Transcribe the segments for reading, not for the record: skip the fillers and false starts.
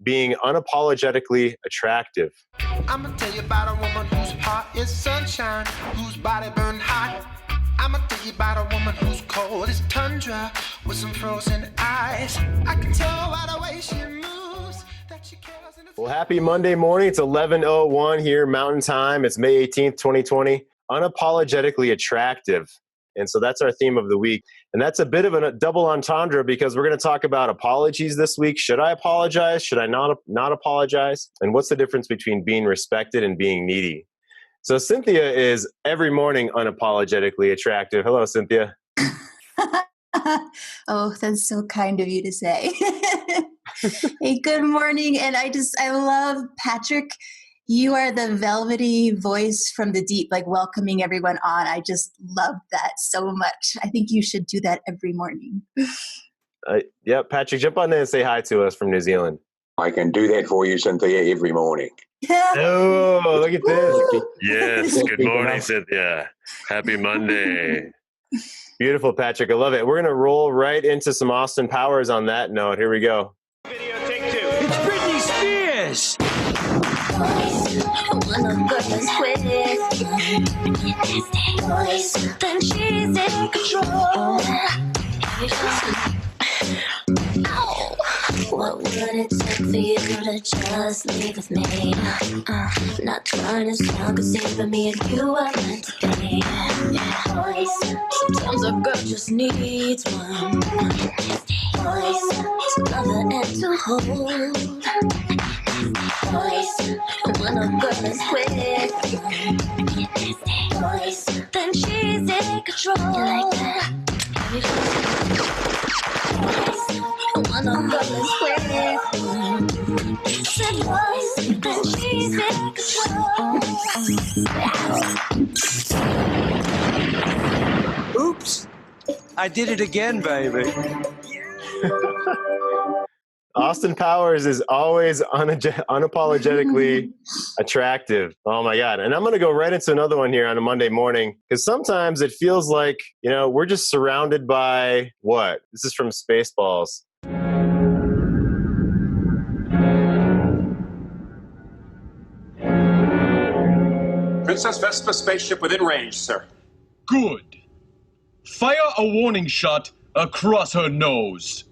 being unapologetically attractive. I'm gonna tell you about a woman whose heart is sunshine, whose body burned hot. I'm gonna tell you about a woman who's cold as tundra, with some frozen eyes. I can tell by the way she moves that she cares. Well, happy Monday morning. It's 11:01 here Mountain Time. It's May 18th, 2020. Unapologetically attractive. And so that's our theme of the week. And that's a bit of a double entendre because we're going to talk about apologies this week. Should I apologize? Should I not apologize? And what's the difference between being respected and being needy? So Cynthia is every morning unapologetically attractive. Hello, Cynthia. Oh, that's so kind of you to say. Hey, good morning. And I love Patrick. You are the velvety voice from the deep, like welcoming everyone on. I just love that so much. I think you should do that every morning. Yeah, Patrick, jump on there and say hi to us from New Zealand. I can do that for you, Cynthia, every morning. Oh, look at this. Yes, good morning, Cynthia. Happy Monday. Beautiful, Patrick. I love it. We're going to roll right into some Austin Powers on that note. Here we go. Video take 2. It's Britney Spears. Then she's in control. What would it take for you to just leave with me? Not trying to sound conceited, me and you are meant to be. Sometimes a girl just needs one. To love her and to hold. When a girl is with you, then she's in control. You like that? When a girl is with you, said voice, then she's in control. Oops. I did it again, baby. Austin Powers is always unapologetically attractive. Oh my God. And I'm going to go right into another one here on a Monday morning because sometimes it feels like, we're just surrounded by what? This is from Spaceballs. Princess Vespa spaceship within range, sir. Good. Fire a warning shot across her nose.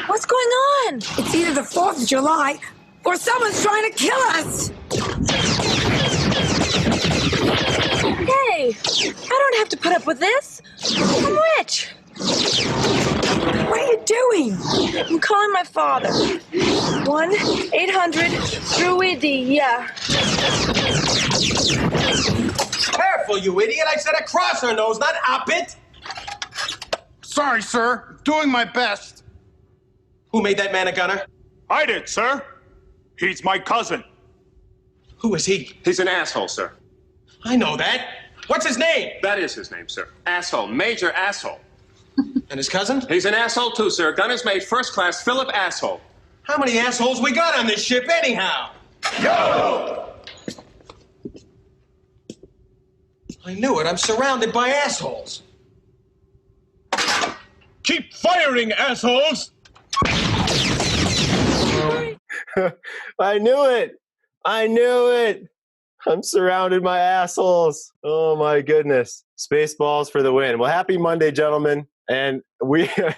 What's going on? It's either the 4th of July or someone's trying to kill us! Hey, I don't have to put up with this. I'm rich. What are you doing? I'm calling my father. 1-800-TRUE-D, yeah. Careful, you idiot! I said across her nose, not up it! Sorry, sir. Doing my best. Who made that man a gunner? I did, sir. He's my cousin. Who is he? He's an asshole, sir. I know that. What's his name? That is his name, sir. Asshole. Major asshole. And his cousin? He's an asshole, too, sir. Gunner's mate, first class, Philip Asshole. How many assholes we got on this ship, anyhow? Yo! I knew it. I'm surrounded by assholes. Keep firing, assholes! I knew it. I'm surrounded by assholes. Oh my goodness. Spaceballs for the win. Well, happy Monday, gentlemen. And we are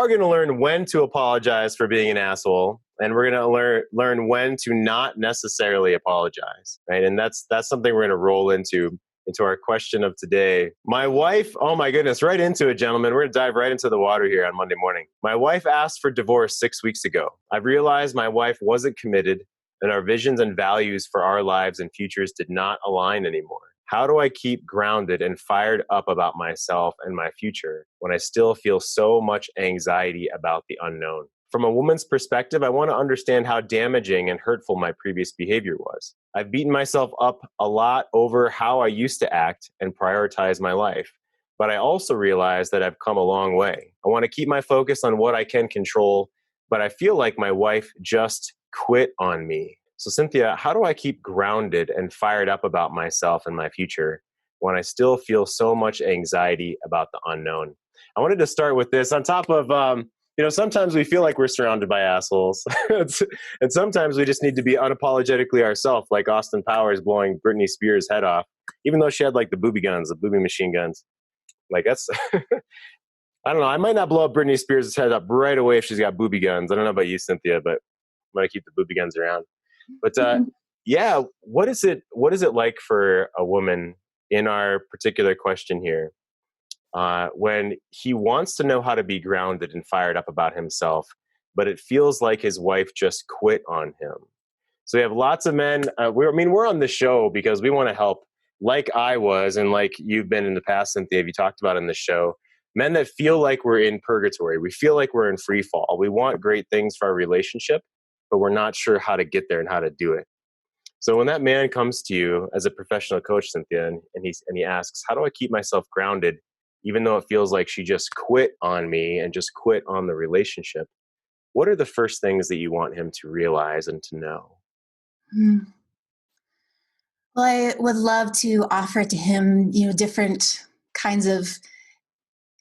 going to learn when to apologize for being an asshole. And we're going to learn when to not necessarily apologize. Right. And that's something we're going to roll into our question of today. My wife, oh my goodness, right into it, gentlemen. We're going to dive right into the water here on Monday morning. My wife asked for divorce 6 weeks ago. I've realized my wife wasn't committed and our visions and values for our lives and futures did not align anymore. How do I keep grounded and fired up about myself and my future when I still feel so much anxiety about the unknown? From a woman's perspective, I want to understand how damaging and hurtful my previous behavior was. I've beaten myself up a lot over how I used to act and prioritize my life. But I also realize that I've come a long way. I want to keep my focus on what I can control, but I feel like my wife just quit on me. So Cynthia, how do I keep grounded and fired up about myself and my future when I still feel so much anxiety about the unknown? I wanted to start with this. On top of sometimes we feel like we're surrounded by assholes. And sometimes we just need to be unapologetically ourselves, like Austin Powers blowing Britney Spears' head off, even though she had like the booby machine guns. Like that's, I don't know. I might not blow up Britney Spears' head up right away if she's got booby guns. I don't know about you, Cynthia, but I'm going to keep the booby guns around. But yeah, what is it like for a woman in our particular question here? When he wants to know how to be grounded and fired up about himself, but it feels like his wife just quit on him. So we have lots of men. We're on the show because we want to help, like I was, and like you've been in the past, Cynthia, you talked about in the show, men that feel like we're in purgatory. We feel like we're in free fall. We want great things for our relationship, but we're not sure how to get there and how to do it. So when that man comes to you as a professional coach, Cynthia, and he asks, how do I keep myself grounded even though it feels like she just quit on me and just quit on the relationship? What are the first things that you want him to realize and to know? Well, I would love to offer to him, different kinds of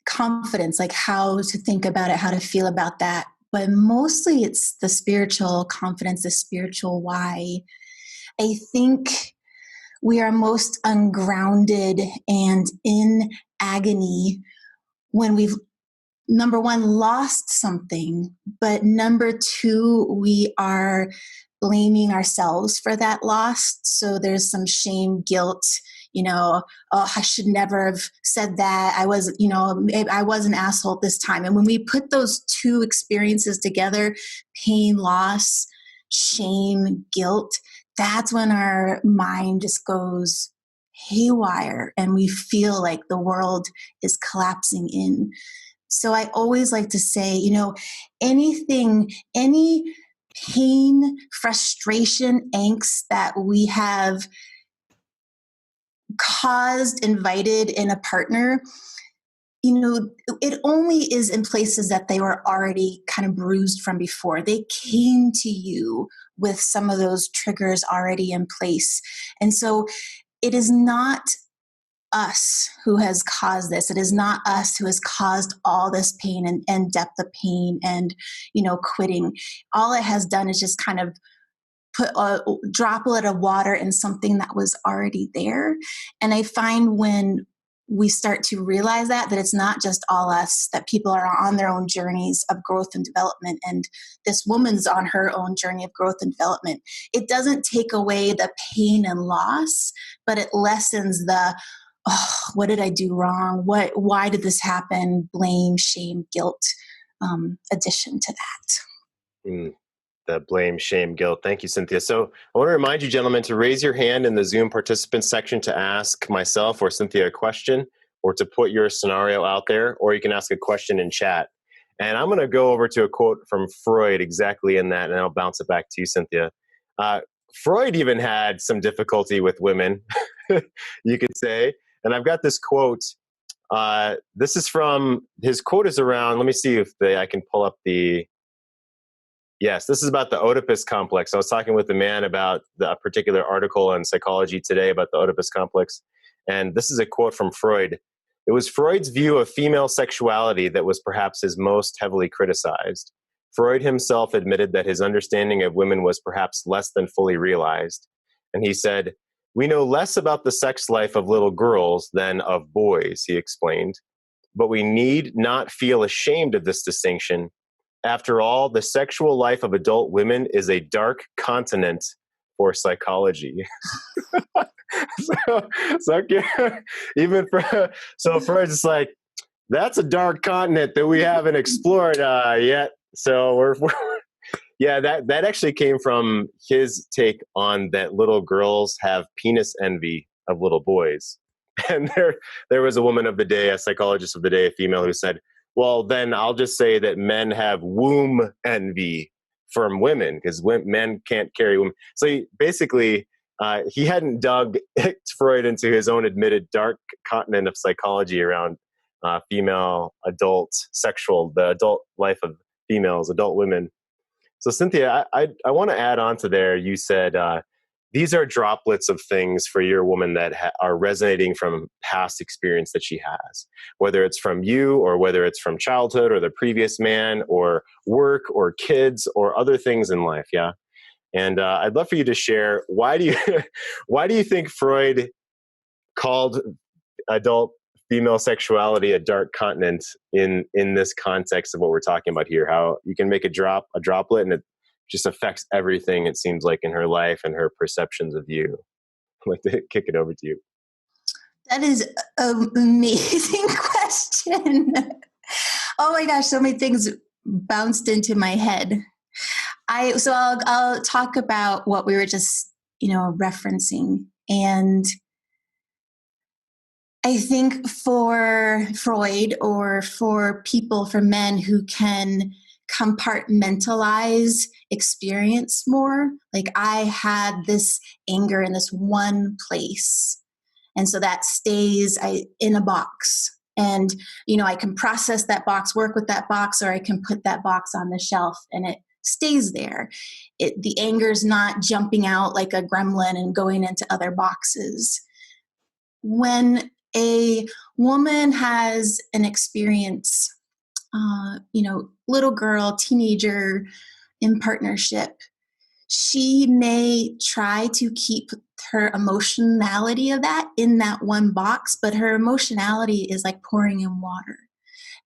confidence, like how to think about it, how to feel about that. But mostly it's the spiritual confidence, the spiritual why. I think we are most ungrounded and in agony when we've, number one, lost something, but number two, we are blaming ourselves for that loss. So there's some shame, guilt, oh, I should never have said that. I was an asshole this time. And when we put those two experiences together, pain, loss, shame, guilt, that's when our mind just goes haywire and we feel like the world is collapsing in. So I always like to say, any pain, frustration, angst that we have invited in a partner, it only is in places that they were already kind of bruised from before. They came to you with some of those triggers already in place. And so it is not us who has caused this. It is not us who has caused all this pain and depth of pain and, quitting. All it has done is just kind of put a droplet of water in something that was already there. And I find when we start to realize that it's not just all us, that people are on their own journeys of growth and development. And this woman's on her own journey of growth and development. It doesn't take away the pain and loss, but it lessens the, what did I do wrong? Why did this happen? Blame, shame, guilt, addition to that. The blame, shame, guilt. Thank you, Cynthia. So I want to remind you, gentlemen, to raise your hand in the Zoom participants section to ask myself or Cynthia a question, or to put your scenario out there, or you can ask a question in chat. And I'm going to go over to a quote from Freud exactly in that, and I'll bounce it back to you, Cynthia. Freud even had some difficulty with women, you could say. And I've got this quote. This is from, his quote is around, let me see if I can pull up the, yes, this is about the Oedipus complex. I was talking with a man about a particular article in Psychology Today about the Oedipus complex. And this is a quote from Freud. It was Freud's view of female sexuality that was perhaps his most heavily criticized. Freud himself admitted that his understanding of women was perhaps less than fully realized. And he said, "We know less about the sex life of little girls than of boys," he explained. "But we need not feel ashamed of this distinction. After all, the sexual life of adult women is a dark continent for psychology." So Freud's just like, that's a dark continent that we haven't explored yet. So yeah, that actually came from his take on that little girls have penis envy of little boys. And there was a woman of the day, a psychologist of the day, a female, who said, well, then I'll just say that men have womb envy from women because men can't carry women. So he hadn't dug Freud into his own admitted dark continent of psychology around female the adult life of females, adult women. So Cynthia, I want to add on to there. You said these are droplets of things for your woman that are resonating from past experience that she has, whether it's from you or whether it's from childhood or the previous man or work or kids or other things in life. Yeah. And I'd love for you to share, why do you think Freud called adult female sexuality a dark continent in this context of what we're talking about here? How you can make a droplet and it just affects everything, it seems like, in her life and her perceptions of you. I'd like to kick it over to you. That is an amazing question. Oh my gosh, so many things bounced into my head. I'll talk about what we were just, referencing. And I think for Freud, or for men who can compartmentalize experience more, like I had this anger in this one place, and so that stays in a box. And, I can process that box, work with that box, or I can put that box on the shelf and it stays there. The anger is not jumping out like a gremlin and going into other boxes. When a woman has an experience, little girl, teenager in partnership, she may try to keep her emotionality of that in that one box, but her emotionality is like pouring in water.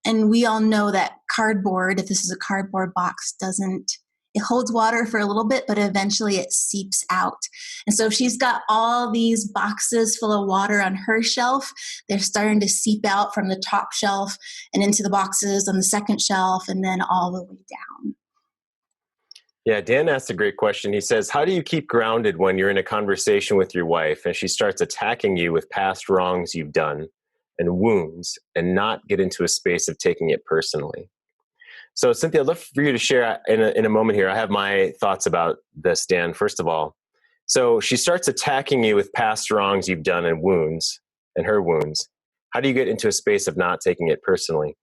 And we all know that cardboard, if this is a cardboard box, it holds water for a little bit, but eventually it seeps out. And so if she's got all these boxes full of water on her shelf, they're starting to seep out from the top shelf and into the boxes on the second shelf, and then all the way down. Yeah, Dan asked a great question. He says, how do you keep grounded when you're in a conversation with your wife and she starts attacking you with past wrongs you've done and wounds, and not get into a space of taking it personally? So Cynthia, I'd love for you to share in a moment here. I have my thoughts about this, Dan, first of all. So she starts attacking you with past wrongs you've done and wounds, and her wounds. How do you get into a space of not taking it personally?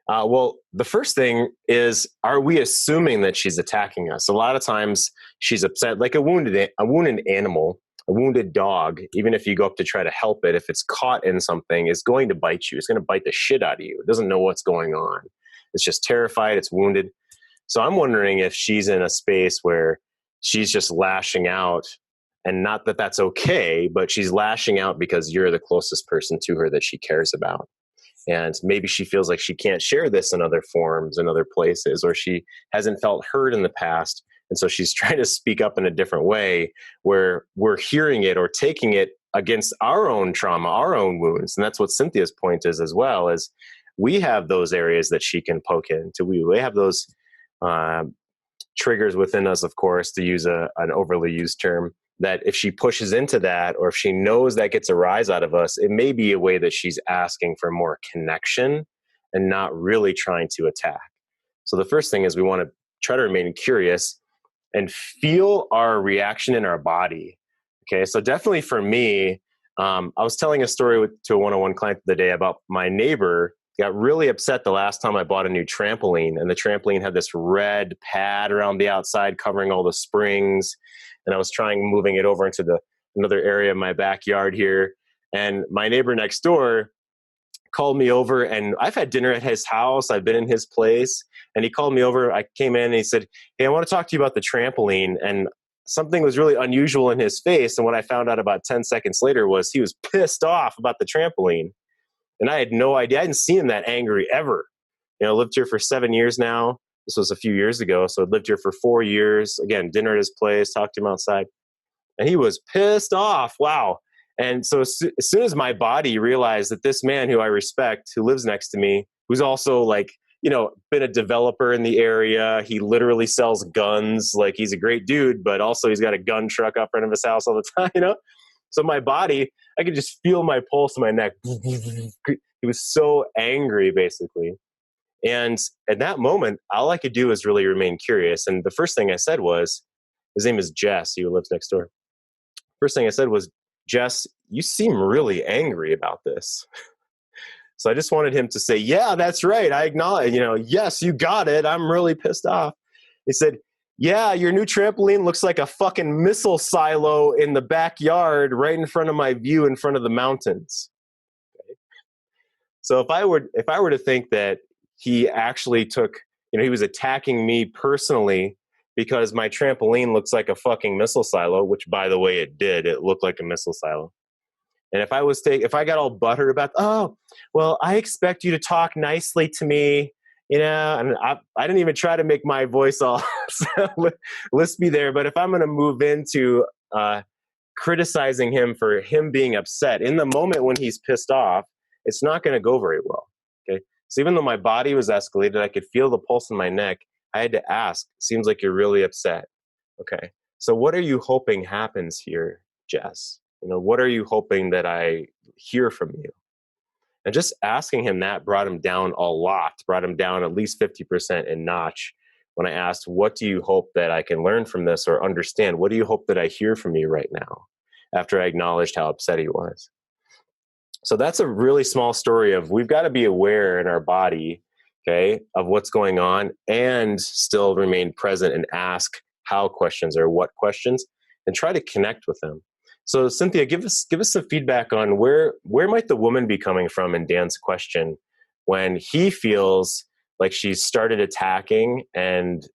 Well, the first thing is, are we assuming that she's attacking us? A lot of times she's upset, like a wounded animal, a wounded dog. Even if you go up to try to help it, if it's caught in something, it's going to bite you. It's going to bite the shit out of you. It doesn't know what's going on. It's just terrified. It's wounded. So I'm wondering if she's in a space where she's just lashing out, and not that that's okay, but she's lashing out because you're the closest person to her that she cares about. And maybe she feels like she can't share this in other forums and other places, or she hasn't felt heard in the past. And so she's trying to speak up in a different way where we're hearing it or taking it against our own trauma, our own wounds. And that's what Cynthia's point is as well, is we have those areas that she can poke into. We have those triggers within us, of course, to use an overly used term, that if she pushes into that, or if she knows that gets a rise out of us, it may be a way that she's asking for more connection and not really trying to attack. So the first thing is we want to try to remain curious and feel our reaction in our body. Okay, so definitely for me, I was telling a story to a one-on-one client the other day about my neighbor got really upset the last time I bought a new trampoline, and the trampoline had this red pad around the outside covering all the springs. And I was moving it over into another area of my backyard here. And my neighbor next door called me over, and I've had dinner at his house. I've been in his place, and he called me over. I came in and he said, "Hey, I want to talk to you about the trampoline." And something was really unusual in his face. And what I found out about 10 seconds later was he was pissed off about the trampoline. And I had no idea. I hadn't seen him that angry ever. I lived here for 7 years now. This was a few years ago. So I'd lived here for 4 years. Again, dinner at his place, talked to him outside. And he was pissed off. Wow. And so as soon as my body realized that this man who I respect, who lives next to me, who's also been a developer in the area, he literally sells guns. Like, he's a great dude, but also he's got a gun truck up front of his house all the time, So my body, I could just feel my pulse in my neck. He was so angry, basically. And at that moment, all I could do was really remain curious. And the first thing I said was, his name is Jess, who lives next door. First thing I said was, "Jess, you seem really angry about this." So I just wanted him to say, "Yeah, that's right. I acknowledge, yes, you got it. I'm really pissed off." He said, yeah, your new trampoline looks like a fucking missile silo in the backyard right in front of my view in front of the mountains. Okay. So if I were to think that he actually took, he was attacking me personally because my trampoline looks like a fucking missile silo, which by the way it did. It looked like a missile silo. And if I got all butthurt about, oh, well, I expect you to talk nicely to me, and I didn't even try to make my voice all lispy there. But if I'm going to move into criticizing him for him being upset in the moment when he's pissed off, it's not going to go very well. Okay. So even though my body was escalated, I could feel the pulse in my neck. I had to ask, seems like you're really upset. Okay. So what are you hoping happens here, Jess? What are you hoping that I hear from you? And just asking him that brought him down a lot, brought him down at least 50% in notch. When I asked, what do you hope that I can learn from this or understand? What do you hope that I hear from you right now? After I acknowledged how upset he was. So that's a really small story of we've got to be aware in our body, okay, of what's going on and still remain present and ask how questions or what questions and try to connect with them. So Cynthia, give us some feedback on where might the woman be coming from in Dan's question when he feels like she's started attacking and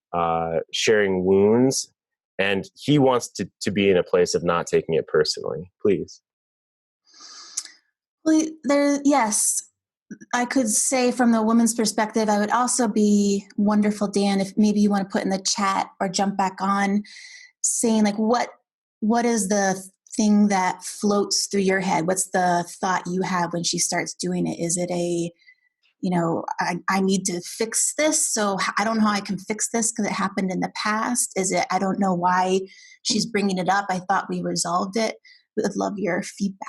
sharing wounds, and he wants to be in a place of not taking it personally. Please. Well, yes, I could say from the woman's perspective, I would also be wonderful, Dan, if maybe you want to put in the chat or jump back on saying like, what is the thing that floats through your head? What's the thought you have when she starts doing it? Is it I need to fix this, so I don't know how I can fix this because it happened in the past? Is it, I don't know why she's bringing it up, I thought we resolved it? We would love your feedback.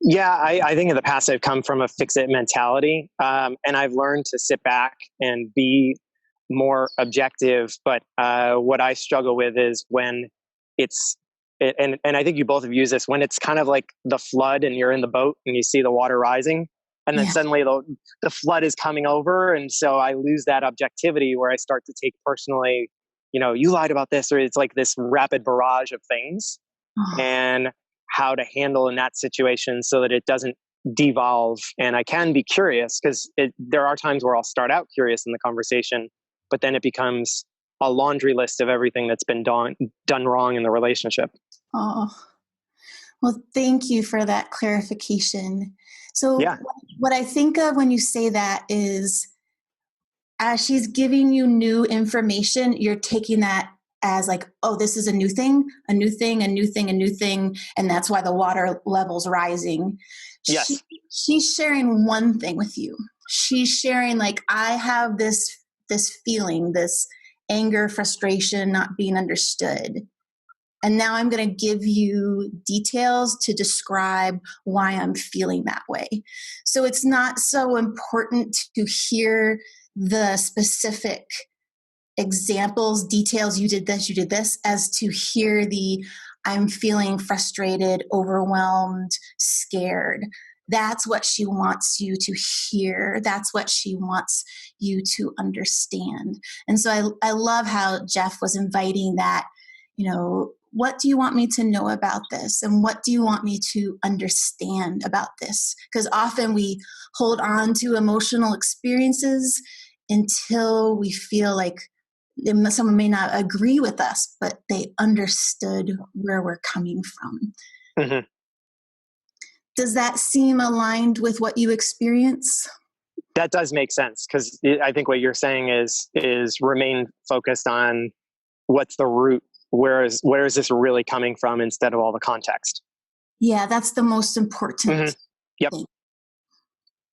Yeah, I think in the past I've come from a fix-it mentality, and I've learned to sit back and be more objective. But what I struggle with is when it's, and I think you both have used this, when it's kind of like the flood and you're in the boat and you see the water rising, and then suddenly the flood is coming over. And so I lose that objectivity where I start to take personally, you lied about this, or it's like this rapid barrage of things. And how to handle in that situation so that it doesn't devolve. And I can be curious because there are times where I'll start out curious in the conversation, but then it becomes a laundry list of everything that's been done wrong in the relationship. Oh, well, thank you for that clarification. So what I think of when you say that is, as she's giving you new information, you're taking that as like, oh, this is a new thing, a new thing, a new thing, a new thing. And that's why the water level's rising. Yes. She's sharing one thing with you. She's sharing like, I have this feeling, this anger, frustration, not being understood. And now I'm going to give you details to describe why I'm feeling that way. So it's not so important to hear the specific examples, details, you did this, as to hear I'm feeling frustrated, overwhelmed, scared. That's what she wants you to hear. That's what she wants you to understand. And so I love how Jeff was inviting that, what do you want me to know about this? And what do you want me to understand about this? Because often we hold on to emotional experiences until we feel like someone may not agree with us, but they understood where we're coming from. Mm-hmm. Does that seem aligned with what you experience? That does make sense, because I think what you're saying is remain focused on what's the root. Where is this really coming from instead of all the context? Yeah, that's the most important Yep. thing.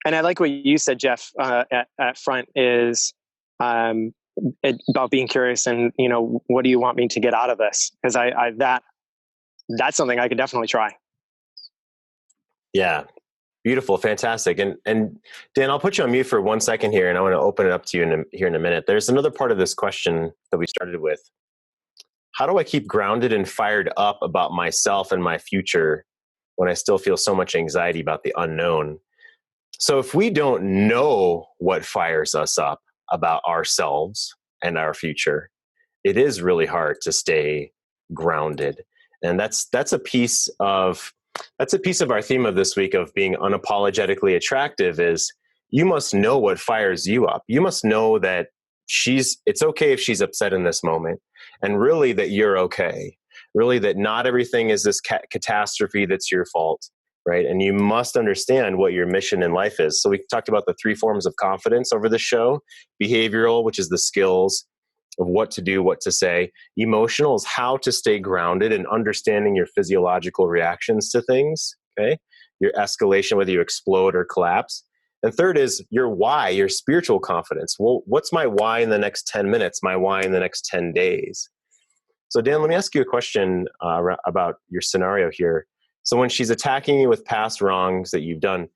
And I like what you said, Jeff, at front is about being curious and, what do you want me to get out of this? Because that's something I could definitely try. Yeah. Beautiful. Fantastic. And Dan, I'll put you on mute for 1 second here, and I want to open it up to you here in a minute. There's another part of this question that we started with. How do I keep grounded and fired up about myself and my future when I still feel so much anxiety about the unknown? So if we don't know what fires us up about ourselves and our future, it is really hard to stay grounded. And that's a piece of our theme of this week of being unapologetically attractive is you must know what fires you up. You must know that it's okay if she's upset in this moment, and really that you're okay. Really that not everything is this catastrophe that's your fault, right? And you must understand what your mission in life is. So we talked about the 3 forms of confidence over the show. Behavioral, which is the skills of what to do, what to say. Emotional is how to stay grounded and understanding your physiological reactions to things, okay? Your escalation, whether you explode or collapse. And third is your why, your spiritual confidence. Well, what's my why in the next 10 minutes, my why in the next 10 days? So Dan, let me ask you a question about your scenario here. So when she's attacking you with past wrongs that you've done,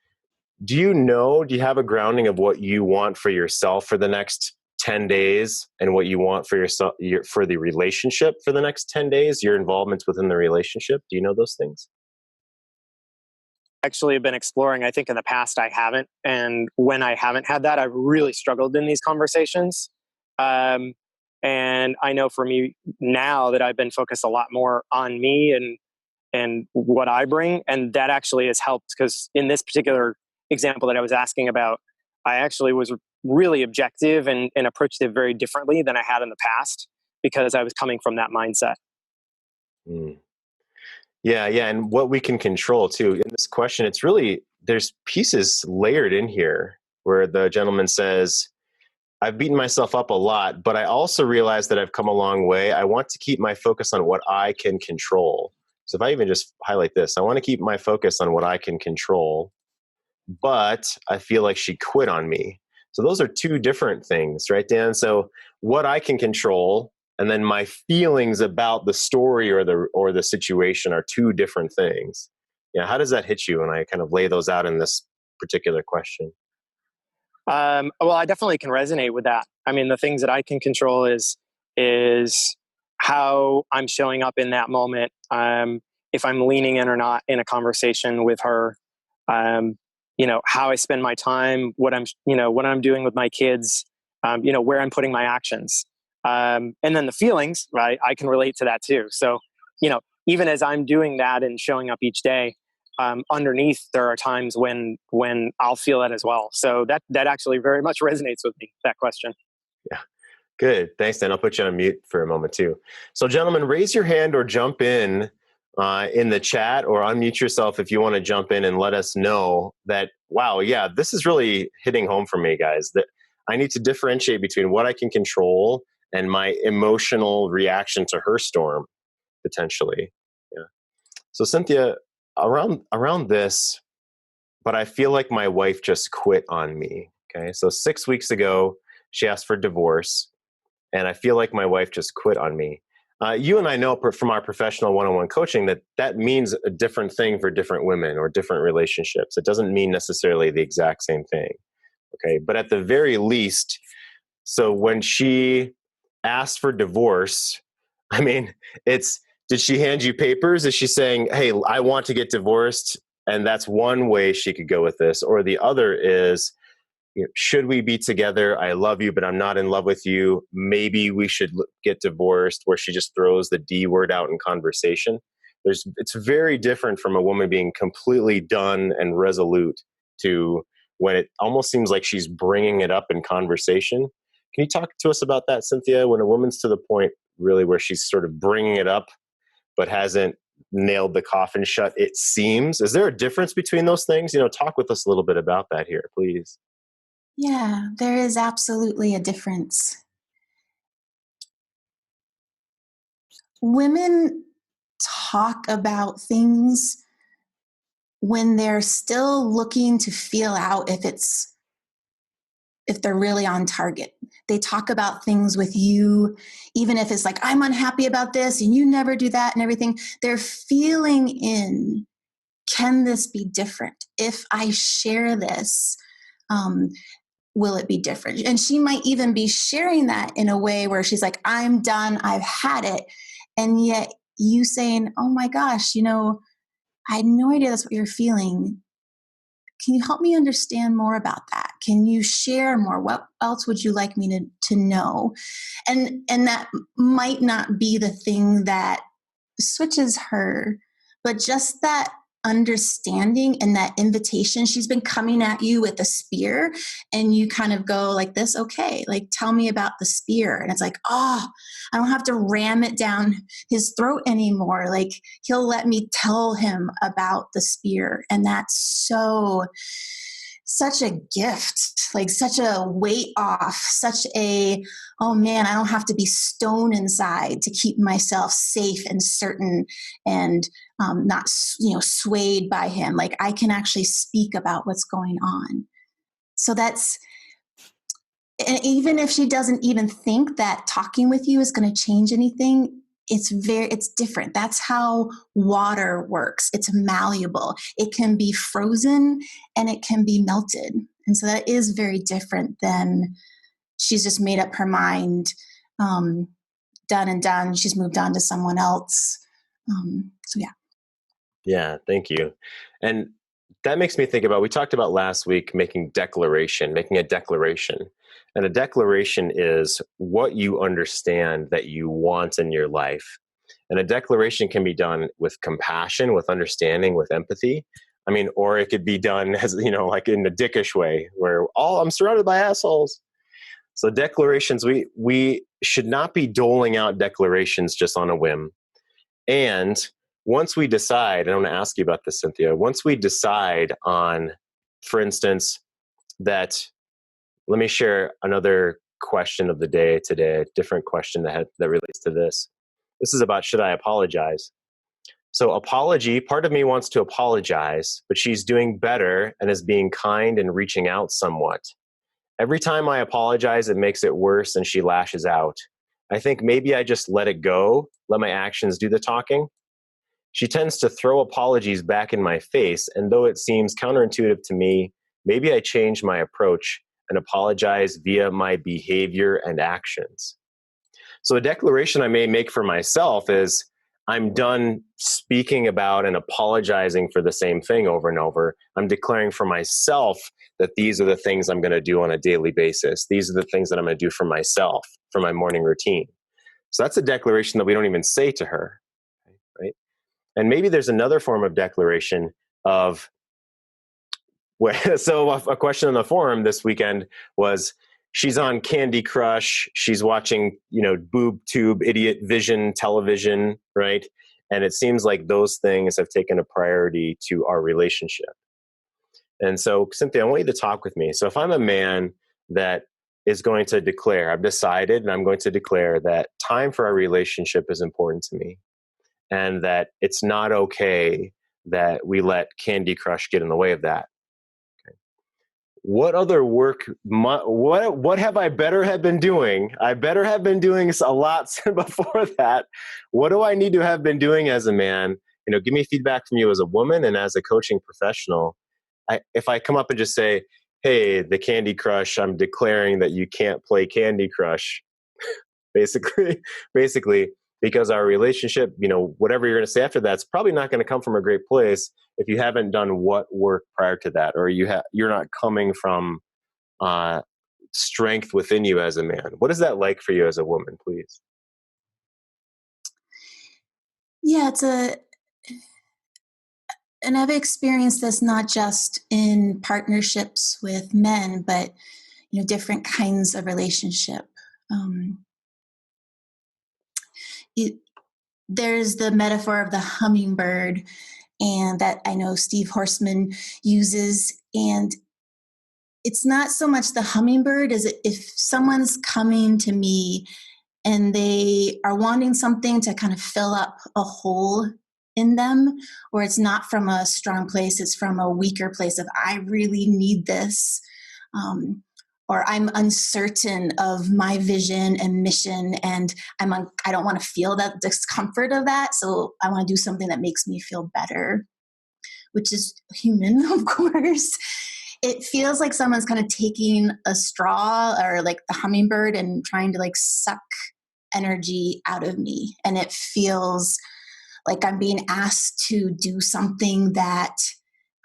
do you have a grounding of what you want for yourself for the next 10 days and what you want for yourself, for the relationship for the next 10 days, your involvement within the relationship? Do you know those things? Actually have been exploring. I think in the past I haven't. And when I haven't had that, I've really struggled in these conversations. And I know for me now that I've been focused a lot more on me and what I bring. And that actually has helped, because in this particular example that I was asking about, I actually was really objective and approached it very differently than I had in the past, because I was coming from that mindset. Mm. Yeah. And what we can control too in this question, it's really, there's pieces layered in here where the gentleman says, I've beaten myself up a lot, but I also realize that I've come a long way. I want to keep my focus on what I can control. So if I even just highlight this, I want to keep my focus on what I can control, but I feel like she quit on me. So those are 2 different things, right, Dan? So what I can control and then my feelings about the story or the situation are 2 different things. Yeah, how does that hit you when I kind of lay those out in this particular question? Well, I definitely can resonate with that. I mean, the things that I can control is how I'm showing up in that moment. If I'm leaning in or not in a conversation with her, how I spend my time, what I'm doing with my kids, where I'm putting my actions. And then the feelings, right? I can relate to that too. So, even as I'm doing that and showing up each day, underneath there are times when I'll feel that as well. So that actually very much resonates with me, that question. Yeah. Good. Thanks, Dan. I'll put you on mute for a moment too. So gentlemen, raise your hand or jump in the chat, or unmute yourself if you want to jump in and let us know that, wow, yeah, this is really hitting home for me, guys, that I need to differentiate between what I can control and my emotional reaction to her storm, potentially. Yeah. So Cynthia, around this, but I feel like my wife just quit on me. Okay. So 6 weeks ago, she asked for divorce, and I feel like my wife just quit on me. You and I know from our professional one-on-one coaching that means a different thing for different women or different relationships. It doesn't mean necessarily the exact same thing. Okay. But at the very least, so when she asked for divorce, I mean, did she hand you papers? Is she saying, hey, I want to get divorced? And that's one way she could go with this. Or the other is, should we be together? I love you, but I'm not in love with you. Maybe we should get divorced, where she just throws the D word out in conversation. It's very different from a woman being completely done and resolute to when it almost seems like she's bringing it up in conversation. Can you talk to us about that, Cynthia? When a woman's to the point really where she's sort of bringing it up, but hasn't nailed the coffin shut, it seems. Is there a difference between those things? Talk with us a little bit about that here, please. Yeah, there is absolutely a difference. Women talk about things when they're still looking to feel out if they're really on target. They talk about things with you, even if it's like, I'm unhappy about this and you never do that and everything. They're feeling in, can this be different? If I share this, will it be different? And she might even be sharing that in a way where she's like, I'm done, I've had it. And yet you saying, oh my gosh, I had no idea that's what you're feeling. can you help me understand more about that? Can you share more? What else would you like me to know? And that might not be the thing that switches her, but just that understanding and that invitation. She's been coming at you with a spear, and you kind of go like this, okay, like, tell me about the spear. And it's like, oh, I don't have to ram it down his throat anymore. Like, he'll let me tell him about the spear. And that's such a gift, like such a weight off, such a, oh man, I don't have to be stone inside to keep myself safe and certain and not, swayed by him. Like, I can actually speak about what's going on. So that's, and even if she doesn't even think that talking with you is going to change anything, it's different. That's how water works. It's malleable. It can be frozen and it can be melted. And so that is very different than she's just made up her mind, done and done. She's moved on to someone else. So yeah. Yeah, thank you. And that makes me think about, we talked about last week making a declaration. And a declaration is what you understand that you want in your life. And a declaration can be done with compassion, with understanding, with empathy. I mean, or it could be done as, like in a dickish way where, I'm surrounded by assholes. So declarations, we should not be doling out declarations just on a whim. And once we decide, and I'm going to ask you about this, Cynthia, once we decide on, for instance, that, let me share another question of the day today, a different question that relates to this. This is about, should I apologize? So apology, part of me wants to apologize, but she's doing better and is being kind and reaching out somewhat. Every time I apologize, it makes it worse and she lashes out. I think maybe I just let it go, let my actions do the talking. She tends to throw apologies back in my face, and though it seems counterintuitive to me, maybe I change my approach and apologize via my behavior and actions. So a declaration I may make for myself is, I'm done speaking about and apologizing for the same thing over and over. I'm declaring for myself that these are the things I'm going to do on a daily basis. These are the things that I'm going to do for myself, for my morning routine. So that's a declaration that we don't even say to her, right? And maybe there's another form of declaration of, so a question on the forum this weekend was, she's on Candy Crush, she's watching, boob tube, idiot vision television, right? And it seems like those things have taken a priority to our relationship. And so, Cynthia, I want you to talk with me. So if I'm a man that is going to declare, I've decided and I'm going to declare that time for our relationship is important to me, and that it's not okay that we let Candy Crush get in the way of that. What other work, what have I better have been doing? I better have been doing a lot before that. What do I need to have been doing as a man? Give me feedback from you as a woman and as a coaching professional. If I come up and just say, hey, the Candy Crush, I'm declaring that you can't play Candy Crush, basically, because our relationship, whatever you're going to say after that's probably not going to come from a great place if you haven't done what work prior to that, or you're not coming from strength within you as a man. What is that like for you as a woman, please? Yeah, and I've experienced this not just in partnerships with men, but different kinds of relationship. There's the metaphor of the hummingbird, and that I know Steve Horstman uses. And it's not so much the hummingbird as if someone's coming to me and they are wanting something to kind of fill up a hole in them, or it's not from a strong place, it's from a weaker place of, I really need this. Or I'm uncertain of my vision and mission, and I don't want to feel that discomfort of that, so I want to do something that makes me feel better, which is human, of course. It feels like someone's kind of taking a straw, or like the hummingbird, and trying to suck energy out of me, and it feels like I'm being asked to do something that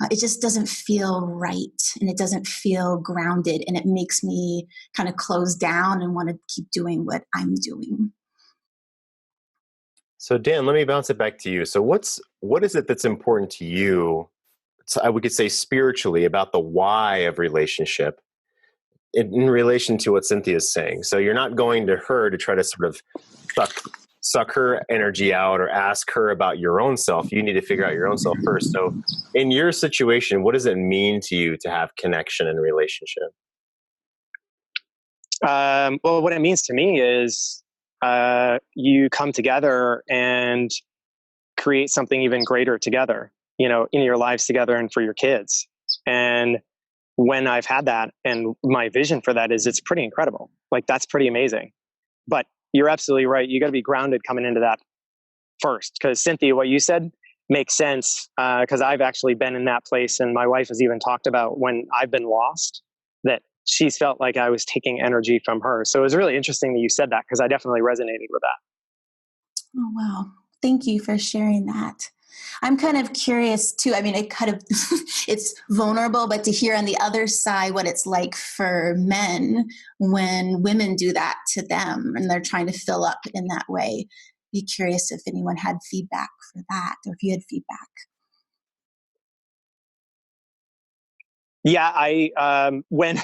it just doesn't feel right, and it doesn't feel grounded, and it makes me kind of close down and want to keep doing what I'm doing. So Dan, let me bounce it back to you. So what is it that's important to you? We could say spiritually about the why of relationship in relation to what Cynthia's saying. So you're not going to her to try to sort of suck her energy out or ask her about your own self. You need to figure out your own self first. So in your situation, what does it mean to you to have connection in a relationship? Well, what it means to me is you come together and create something even greater together, you know, in your lives together and for your kids. And when I've had that, and my vision for that is it's pretty incredible. Like, that's pretty amazing. But you're absolutely right. You got to be grounded coming into that first. Because Cynthia, what you said makes sense. Because I've actually been in that place, and my wife has even talked about when I've been lost, that she's felt like I was taking energy from her. So it was really interesting that you said that, because I definitely resonated with that. Oh, wow. Thank you for sharing that. I'm kind of curious too. I mean, it kind of, it's vulnerable, but to hear on the other side what it's like for men when women do that to them and they're trying to fill up in that way. Be curious if anyone had feedback for that, or if you had feedback. Yeah, when,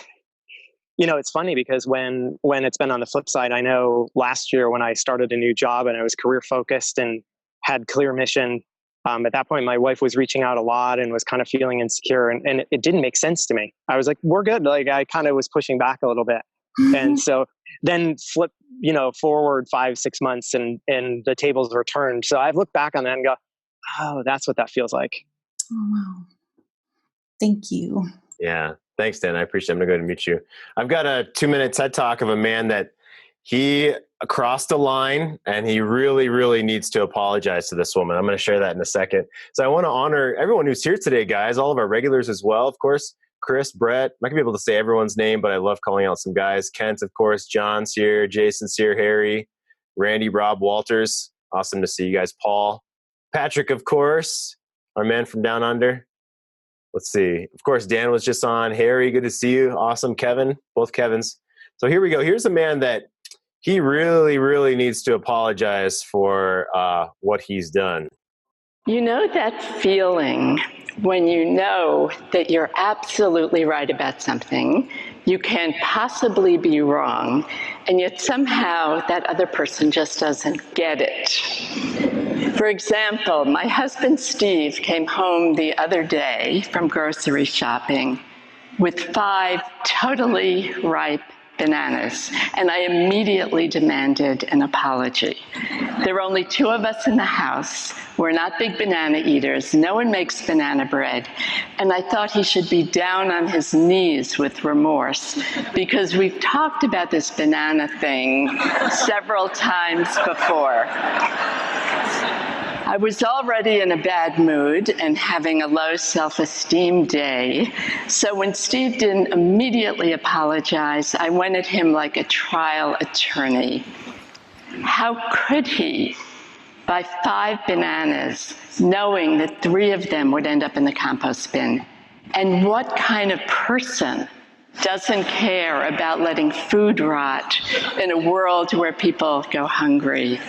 you know, it's funny because when it's been on the flip side, I know last year when I started a new job and I was career focused and had clear mission, at that point, my wife was reaching out a lot and was kind of feeling insecure, and it didn't make sense to me. I was like, we're good. Like, I kind of was pushing back a little bit. And so then flip, you know, forward 5-6 months and the tables were turned. So I've looked back on that and go, oh, that's what that feels like. Oh, wow. Thank you. Yeah. Thanks, Dan. I appreciate it. I'm going to go ahead and mute you. I've got a 2-minute TED Talk of a man that he crossed a line, and he really, really needs to apologize to this woman. I'm going to share that in a second. So I want to honor everyone who's here today, guys, all of our regulars as well. Of course, Chris, Brett, I'm not going to be able to say everyone's name, but I love calling out some guys. Kent, of course, John's here, Jason's here, Harry, Randy, Rob, Walters. Awesome to see you guys. Paul, Patrick, of course, our man from down under. Let's see. Of course, Dan was just on. Harry, good to see you. Awesome. Kevin, both Kevins. So here we go. Here's a man that he really, really needs to apologize for what he's done. You know that feeling when you know that you're absolutely right about something, you can't possibly be wrong, and yet somehow that other person just doesn't get it. For example, my husband Steve came home the other day from grocery shopping with 5 totally ripe bananas, and I immediately demanded an apology. There were only 2 of us in the house. We're not big banana eaters. No one makes banana bread. And I thought he should be down on his knees with remorse, because we've talked about this banana thing several times before. I was already in a bad mood and having a low self-esteem day. So when Steve didn't immediately apologize, I went at him like a trial attorney. How could he buy 5 bananas, knowing that 3 of them would end up in the compost bin? And what kind of person doesn't care about letting food rot in a world where people go hungry?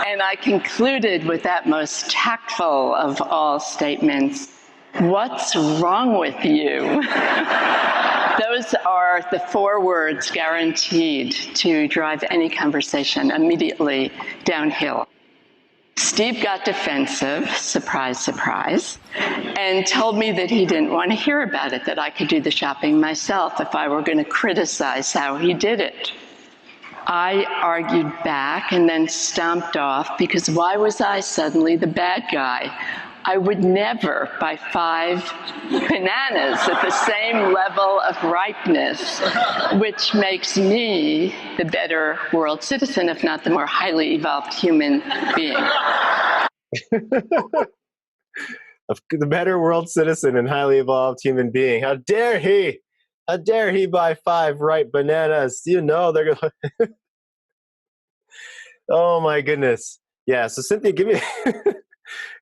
And I concluded with that most tactful of all statements, "What's wrong with you?" Those are the 4 words guaranteed to drive any conversation immediately downhill. Steve got defensive, surprise, surprise, and told me that he didn't want to hear about it, that I could do the shopping myself if I were going to criticize how he did it. I argued back and then stomped off, because why was I suddenly the bad guy? I would never buy 5 bananas at the same level of ripeness, which makes me the better world citizen, if not the more highly evolved human being. The better world citizen and highly evolved human being. How dare he? How dare he buy 5 ripe bananas? You know they're going to... Oh, my goodness. Yeah, so Cynthia,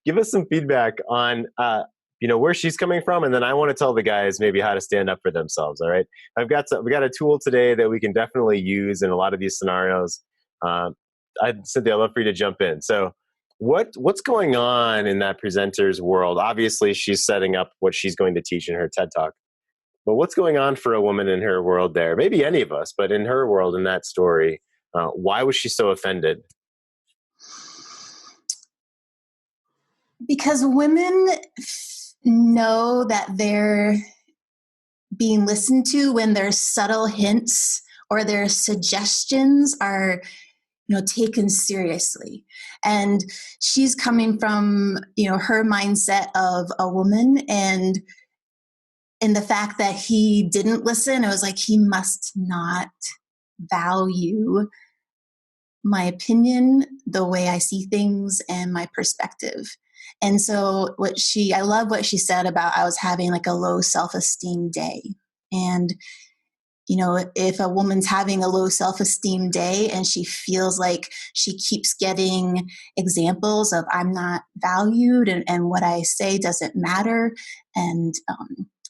give us some feedback on where she's coming from, and then I want to tell the guys maybe how to stand up for themselves. All right, we got a tool today that we can definitely use in a lot of these scenarios. Cynthia, I'd love for you to jump in. So what's going on in that presenter's world? Obviously, she's setting up what she's going to teach in her TED Talk. But what's going on for a woman in her world there? Maybe any of us, but in her world, in that story, why was she so offended? Because women know that they're being listened to when their subtle hints or their suggestions are taken seriously. And she's coming from her mindset of a woman, and the fact that he didn't listen, it was like he must not value my opinion, the way I see things, and my perspective. And so I love what she said about I was having like a low self-esteem day. And, if a woman's having a low self-esteem day and she feels like she keeps getting examples of I'm not valued and what I say doesn't matter, and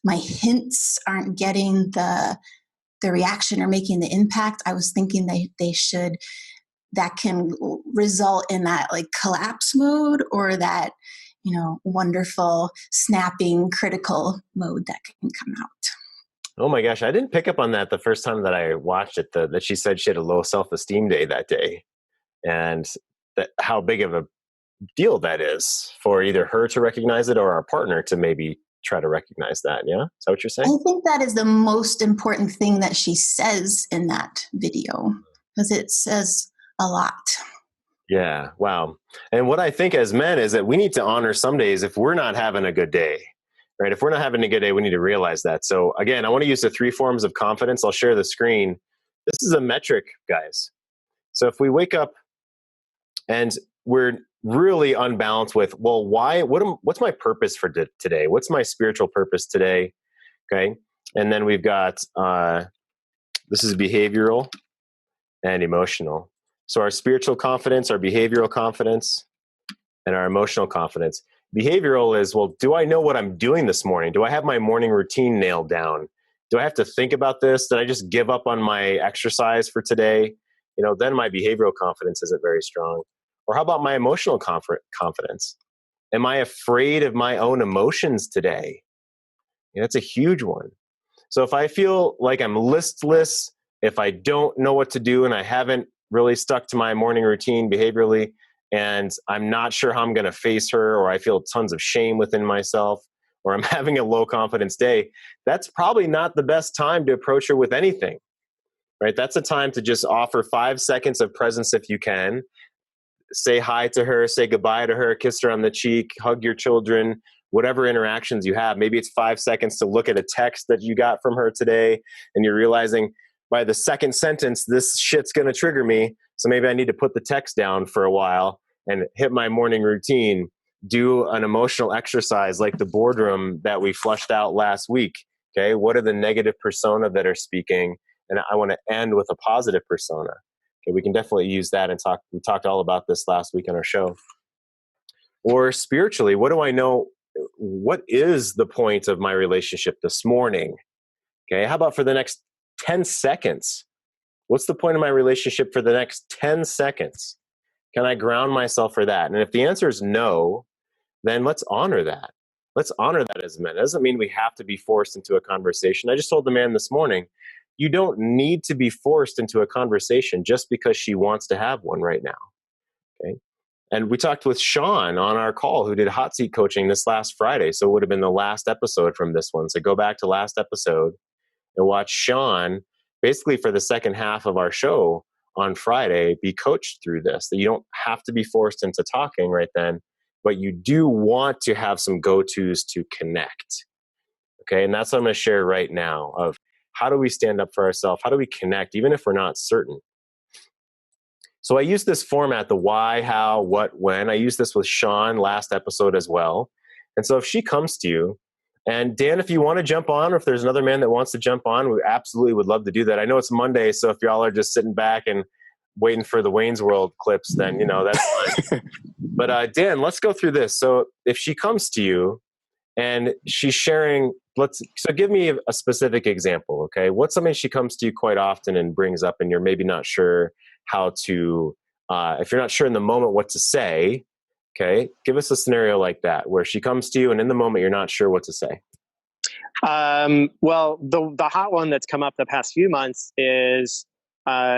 my hints aren't getting the reaction or making the impact I was thinking they should, that can result in that like collapse mode or that, wonderful snapping critical mode that can come out. Oh my gosh, I didn't pick up on that the first time that I watched it, that she said she had a low self-esteem day that day. And how big of a deal that is for either her to recognize it or our partner to maybe try to recognize that. Yeah? Is that what you're saying? I think that is the most important thing that she says in that video, because it says a lot. Yeah. Wow. And what I think as men is that we need to honor some days if we're not having a good day, right? If we're not having a good day, we need to realize that. So again, I want to use the 3 forms of confidence. I'll share the screen. This is a metric, guys. So if we wake up and we're really unbalanced with, well, what's my purpose for today? What's my spiritual purpose today? Okay. And then we've got, this is behavioral and emotional. So our spiritual confidence, our behavioral confidence, and our emotional confidence. Behavioral is, well, do I know what I'm doing this morning? Do I have my morning routine nailed down? Do I have to think about this? Did I just give up on my exercise for today? Then my behavioral confidence isn't very strong. Or how about my emotional confidence? Am I afraid of my own emotions today? That's a huge one. So if I feel like I'm listless, if I don't know what to do and I haven't really stuck to my morning routine behaviorally, and I'm not sure how I'm going to face her, or I feel tons of shame within myself, or I'm having a low confidence day, that's probably not the best time to approach her with anything, right? That's a time to just offer 5 seconds of presence if you can. Say hi to her, say goodbye to her, kiss her on the cheek, hug your children, whatever interactions you have. Maybe it's 5 seconds to look at a text that you got from her today, and you're realizing by the second sentence, this shit's going to trigger me. So maybe I need to put the text down for a while and hit my morning routine, do an emotional exercise like the boardroom that we flushed out last week. Okay. What are the negative persona that are speaking? And I want to end with a positive persona. Okay. We can definitely use that and talk. We talked all about this last week on our show. Or spiritually, what do I know? What is the point of my relationship this morning? Okay. How about for the next 10 seconds? What's the point of my relationship for the next 10 seconds? Can I ground myself for that? And if the answer is no, then let's honor that. Let's honor that as men. It doesn't mean we have to be forced into a conversation. I just told the man this morning, you don't need to be forced into a conversation just because she wants to have one right now. Okay. And we talked with Sean on our call, who did hot seat coaching this last Friday. So it would have been the last episode from this one. So go back to last episode and watch Sean basically for the second half of our show on Friday be coached through this, that you don't have to be forced into talking right then, but you do want to have some go-tos to connect. Okay. And that's what I'm going to share right now of how do we stand up for ourselves? How do we connect, even if we're not certain? So I use this format, the why, how, what, when. I used this with Sean last episode as well. And so if she comes to you, and Dan, if you want to jump on, or if there's another man that wants to jump on, we absolutely would love to do that. I know it's Monday, so if y'all are just sitting back and waiting for the Wayne's World clips, then, that's fine. But Dan, let's go through this. So if she comes to you and she's sharing. So give me a specific example. Okay, what's something she comes to you quite often and brings up, and you're maybe not sure how to. If you're not sure in the moment what to say, okay, give us a scenario like that where she comes to you, and in the moment you're not sure what to say. Well, the hot one that's come up the past few months is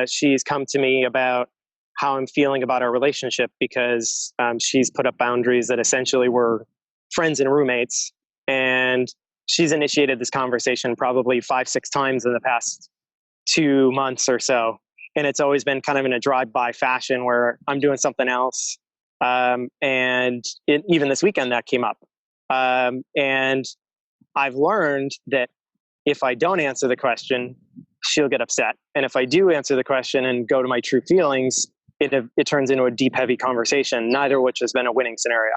she's come to me about how I'm feeling about our relationship because she's put up boundaries that essentially were friends and roommates. And she's initiated this conversation probably 5-6 times in the past 2 months or so. And it's always been kind of in a drive-by fashion where I'm doing something else. And even this weekend that came up. And I've learned that if I don't answer the question, she'll get upset. And if I do answer the question and go to my true feelings, it turns into a deep, heavy conversation, neither of which has been a winning scenario.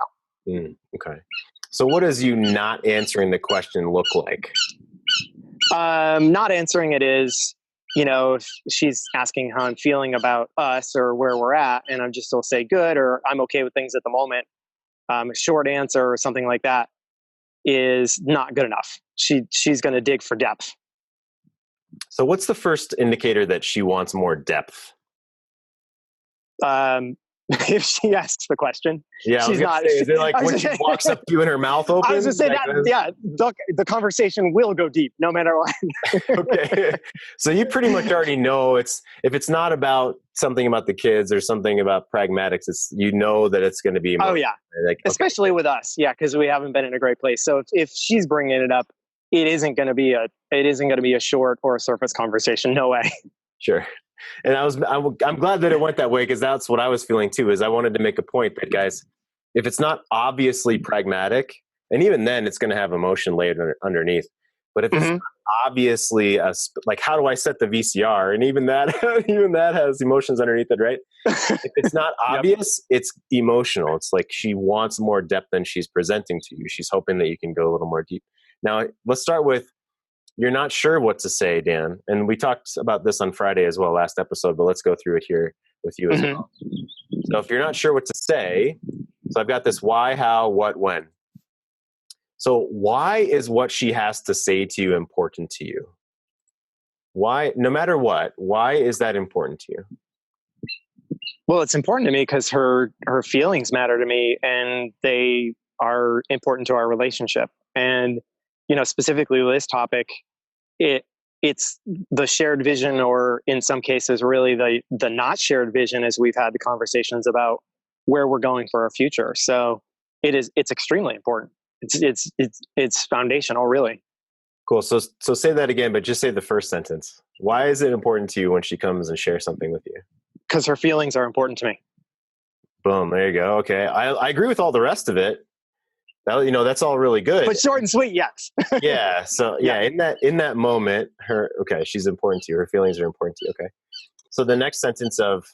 Okay. So what does you not answering the question look like? Not answering it is, if she's asking how I'm feeling about us or where we're at, and I'm just still say good, or I'm okay with things at the moment. A short answer or something like that is not good enough. She's going to dig for depth. So what's the first indicator that she wants more depth? If she asks the question, she's not. Say, is it like when she walks up to you and her mouth opens? I was going to say that. Yeah, the conversation will go deep no matter what. Okay, so you pretty much already know if it's not about something about the kids or something about pragmatics. That it's going to be emotional. Oh yeah, especially with us. Yeah, because we haven't been in a great place. So if she's bringing it up, it isn't going to be a short or a surface conversation. No way. Sure. And I'm glad that it went that way, because that's what I was feeling too, is I wanted to make a point that, guys, if it's not obviously pragmatic, and even then it's going to have emotion laid underneath, but if it's not obviously like, how do I set the VCR? And even that has emotions underneath it, right? If it's not obvious, it's emotional. It's like she wants more depth than she's presenting to you. She's hoping that you can go a little more deep. Now, let's start with, you're not sure what to say, Dan. And we talked about this on Friday as well, last episode, but let's go through it here with you as well. So if you're not sure what to say, so I've got this why, how, what, when. So why is what she has to say to you important to you? Why, no matter what, why is that important to you? Well, it's important to me because her feelings matter to me, and they are important to our relationship. And specifically with this topic, it's the shared vision, or in some cases, really the not shared vision, as we've had the conversations about where we're going for our future. So it's extremely important. It's foundational, really. Cool. So say that again, but just say the first sentence. Why is it important to you when she comes and shares something with you? Because her feelings are important to me. Boom. There you go. Okay. I agree with all the rest of it. That's all really good. But short and sweet, yes. Yeah. So yeah, in that moment, she's important to you. Her feelings are important to you. Okay. So the next sentence of,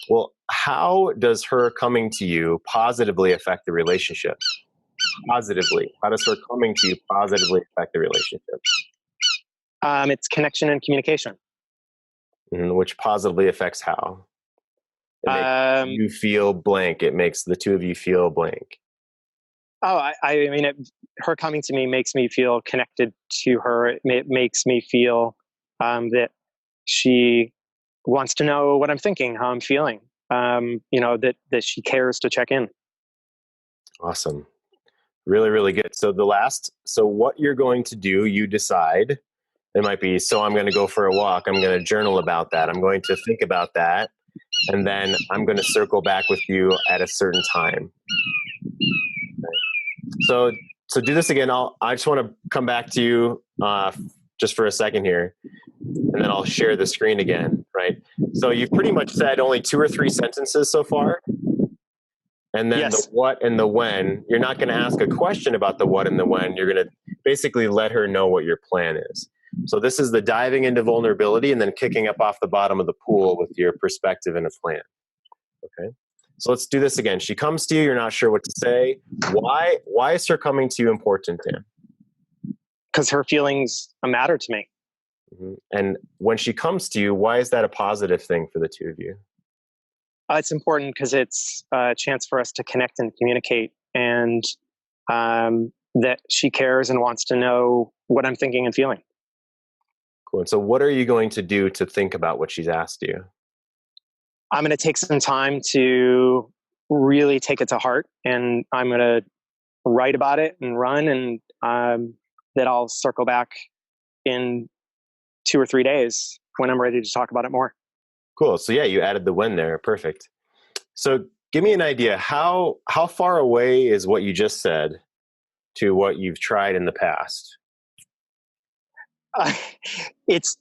well, how does her coming to you positively affect the relationship? Positively. How does her coming to you positively affect the relationship? It's connection and communication. Which positively affects how? It makes you feel blank. It makes the two of you feel blank. Oh, I mean, her coming to me makes me feel connected to her. It makes me feel that she wants to know what I'm thinking, how I'm feeling. That she cares to check in. Awesome. Really, really good. So what you're going to do, you decide. It might be, so I'm going to go for a walk. I'm going to journal about that. I'm going to think about that. And then I'm going to circle back with you at a certain time. So do this again. I just want to come back to you just for a second here, and then I'll share the screen again, right? So you've pretty much said only 2 or 3 sentences so far. And then the what and the when. You're not going to ask a question about the what and the when. You're going to basically let her know what your plan is. So this is the diving into vulnerability and then kicking up off the bottom of the pool with your perspective and a plan. Okay. So let's do this again. She comes to you. You're not sure what to say. Why is her coming to you important, Dan? Because her feelings matter to me. And when she comes to you, why is that a positive thing for the two of you? It's important because it's a chance for us to connect and communicate. And, that she cares and wants to know what I'm thinking and feeling. Cool. And so what are you going to do to think about what she's asked you? I'm going to take some time to really take it to heart, and I'm going to write about it and run, and that I'll circle back in 2 or 3 days when I'm ready to talk about it more. Cool. So yeah, you added the when there. Perfect. So give me an idea. How far away is what you just said to what you've tried in the past? It's